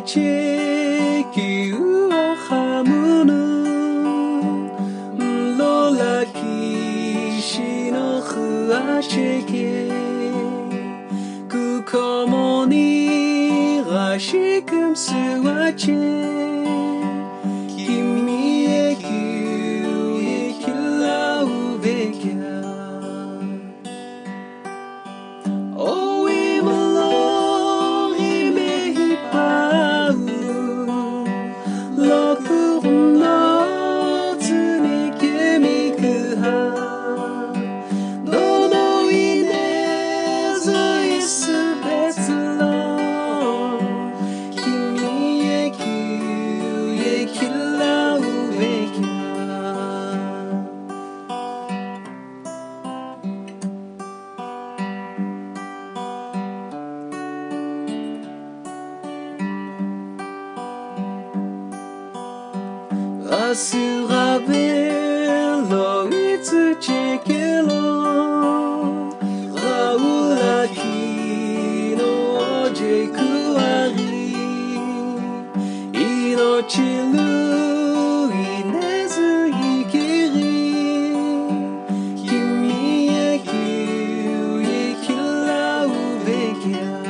地球をはむぬロラキシのふわちけくこもにがしくんすわち君へきゅうへきらうべきゃおいもろいめいぱうろくのつにけみくはどのいねずいすべつろ君へきゅうへきらうべきゃAsura bello itsu chekelo Raula ki no jeku ari Inochi lu inezu ikiri Kimi e kiu e kirau bekia